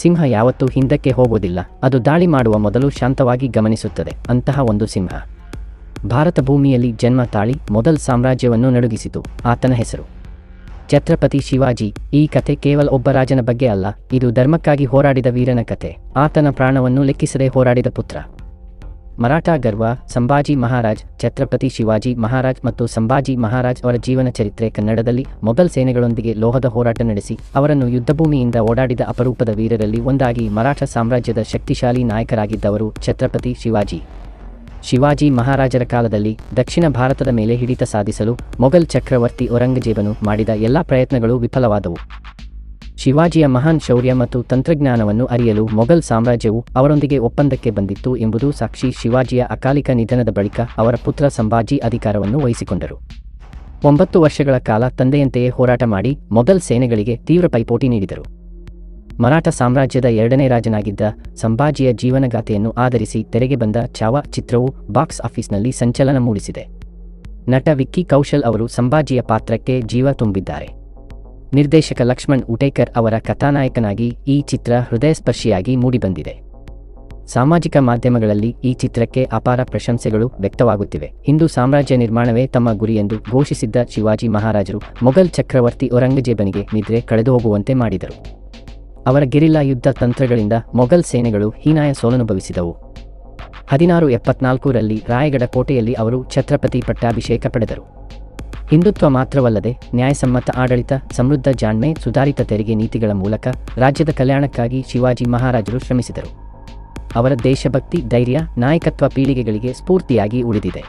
ಸಿಂಹ ಯಾವತ್ತೂ ಹಿಂದಕ್ಕೆ ಹೋಗೋದಿಲ್ಲ, ಅದು ದಾಳಿ ಮಾಡುವ ಮೊದಲು ಶಾಂತವಾಗಿ ಗಮನಿಸುತ್ತದೆ. ಅಂತಹ ಒಂದು ಸಿಂಹ ಭಾರತ ಭೂಮಿಯಲ್ಲಿ ಜನ್ಮ ತಾಳಿ ಮೊಘಲ್ ಸಾಮ್ರಾಜ್ಯವನ್ನು ನಡುಗಿಸಿತು. ಆತನ ಹೆಸರು ಛತ್ರಪತಿ ಶಿವಾಜಿ. ಈ ಕಥೆ ಕೇವಲ ಒಬ್ಬ ರಾಜನ ಬಗ್ಗೆ ಅಲ್ಲ, ಇದು ಧರ್ಮಕ್ಕಾಗಿ ಹೋರಾಡಿದ ವೀರನ ಕಥೆ. ಆತನ ಪ್ರಾಣವನ್ನು ಲೆಕ್ಕಿಸದೆ ಹೋರಾಡಿದ ಪುತ್ರ. ಮರಾಠ ಗರ್ವ ಸಂಭಾಜಿ ಮಹಾರಾಜ್. ಛತ್ರಪತಿ ಶಿವಾಜಿ ಮಹಾರಾಜ್ ಮತ್ತು ಸಂಭಾಜಿ ಮಹಾರಾಜ್ ಅವರ ಜೀವನ ಚರಿತ್ರೆ. ಕನ್ನಡದಲ್ಲಿ ಮೊಘಲ್ ಸೇನೆಗಳೊಂದಿಗೆ ಲೋಹದ ಹೋರಾಟ ನಡೆಸಿ ಅವರನ್ನು ಯುದ್ಧಭೂಮಿಯಿಂದ ಓಡಾಡಿದ ಅಪರೂಪದ ವೀರರಲ್ಲಿ ಒಂದಾಗಿ ಮರಾಠ ಸಾಮ್ರಾಜ್ಯದ ಶಕ್ತಿಶಾಲಿ ನಾಯಕರಾಗಿದ್ದವರು ಛತ್ರಪತಿ ಶಿವಾಜಿ. ಶಿವಾಜಿ ಮಹಾರಾಜರ ಕಾಲದಲ್ಲಿ ದಕ್ಷಿಣ ಭಾರತದ ಮೇಲೆ ಹಿಡಿತ ಸಾಧಿಸಲು ಮೊಘಲ್ ಚಕ್ರವರ್ತಿ ಔರಂಗಜೇಬನು ಮಾಡಿದ ಎಲ್ಲ ಪ್ರಯತ್ನಗಳು ವಿಫಲವಾದವು. ಶಿವಾಜಿಯ ಮಹಾನ್ ಶೌರ್ಯ ಮತ್ತು ತಂತ್ರಜ್ಞಾನವನ್ನು ಅರಿಯಲು ಮೊಘಲ್ ಸಾಮ್ರಾಜ್ಯವು ಅವರೊಂದಿಗೆ ಒಪ್ಪಂದಕ್ಕೆ ಬಂದಿತ್ತು ಎಂಬುದು ಸಾಕ್ಷಿ. ಶಿವಾಜಿಯ ಅಕಾಲಿಕ ನಿಧನದ ಬಳಿಕ ಅವರ ಪುತ್ರ ಸಂಭಾಜಿ ಅಧಿಕಾರವನ್ನು ವಹಿಸಿಕೊಂಡರು. 9 ವರ್ಷಗಳ ಕಾಲ ತಂದೆಯಂತೆಯೇ ಹೋರಾಟ ಮಾಡಿ ಮೊಘಲ್ ಸೇನೆಗಳಿಗೆ ತೀವ್ರ ಪೈಪೋಟಿ ನೀಡಿದರು. ಮರಾಠ ಸಾಮ್ರಾಜ್ಯದ 2ನೇ ರಾಜನಾಗಿದ್ದ ಸಂಭಾಜಿಯ ಜೀವನಗಾಥೆಯನ್ನು ಆಧರಿಸಿ ತೆರೆಗೆ ಬಂದ ಛಾವಾ ಚಿತ್ರವು ಬಾಕ್ಸ್ ಆಫೀಸ್ನಲ್ಲಿ ಸಂಚಲನ ಮೂಡಿಸಿದೆ. ನಟ ವಿಕ್ಕಿ ಕೌಶಲ್ ಅವರು ಸಂಭಾಜಿಯ ಪಾತ್ರಕ್ಕೆ ಜೀವ ತುಂಬಿದ್ದಾರೆ. ನಿರ್ದೇಶಕ ಲಕ್ಷ್ಮಣ್ ಉಟೇಕರ್ ಅವರ ಕಥಾನಾಯಕನಾಗಿ ಈ ಚಿತ್ರ ಹೃದಯಸ್ಪರ್ಶಿಯಾಗಿ ಮೂಡಿಬಂದಿದೆ. ಸಾಮಾಜಿಕ ಮಾಧ್ಯಮಗಳಲ್ಲಿ ಈ ಚಿತ್ರಕ್ಕೆ ಅಪಾರ ಪ್ರಶಂಸೆಗಳು ವ್ಯಕ್ತವಾಗುತ್ತಿವೆ. ಹಿಂದೂ ಸಾಮ್ರಾಜ್ಯ ನಿರ್ಮಾಣವೇ ತಮ್ಮ ಗುರಿಯೆಂದು ಘೋಷಿಸಿದ್ದ ಶಿವಾಜಿ ಮಹಾರಾಜರು ಮೊಘಲ್ ಚಕ್ರವರ್ತಿ ಔರಂಗಜೇಬನಿಗೆ ನಿದ್ರೆ ಕಳೆದುಹೋಗುವಂತೆ ಮಾಡಿದರು. ಅವರ ಗೆರಿಲ್ಲಾ ಯುದ್ಧ ತಂತ್ರಗಳಿಂದ ಮೊಘಲ್ ಸೇನೆಗಳು ಹೀನಾಯ ಸೋಲನುಭವಿಸಿದವು. 1674ರಲ್ಲಿ ರಾಯಗಢ ಕೋಟೆಯಲ್ಲಿ ಅವರು ಛತ್ರಪತಿ ಪಟ್ಟಾಭಿಷೇಕ ಪಡೆದರು. ಹಿಂದುತ್ವ ಮಾತ್ರವಲ್ಲದೆ ನ್ಯಾಯಸಮ್ಮತ ಆಡಳಿತ, ಸಮೃದ್ಧ ಜಾಣ್ಮೆ, ಸುಧಾರಿತ ತೆರಿಗೆ ನೀತಿಗಳ ಮೂಲಕ ರಾಜ್ಯದ ಕಲ್ಯಾಣಕ್ಕಾಗಿ ಶಿವಾಜಿ ಮಹಾರಾಜರು ಶ್ರಮಿಸಿದರು. ಅವರ ದೇಶಭಕ್ತಿ, ಧೈರ್ಯ, ನಾಯಕತ್ವ ಪೀಳಿಗೆಗಳಿಗೆ ಸ್ಫೂರ್ತಿಯಾಗಿ ಉಳಿದಿದೆ.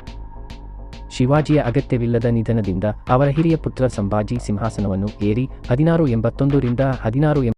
ಶಿವಾಜಿಯ ಅಗತ್ಯವಿಲ್ಲದ ನಿಧನದಿಂದ ಅವರ ಹಿರಿಯ ಪುತ್ರ ಸಂಭಾಜಿ ಸಿಂಹಾಸನವನ್ನು ಏರಿ 1681 ರಿಂದ 16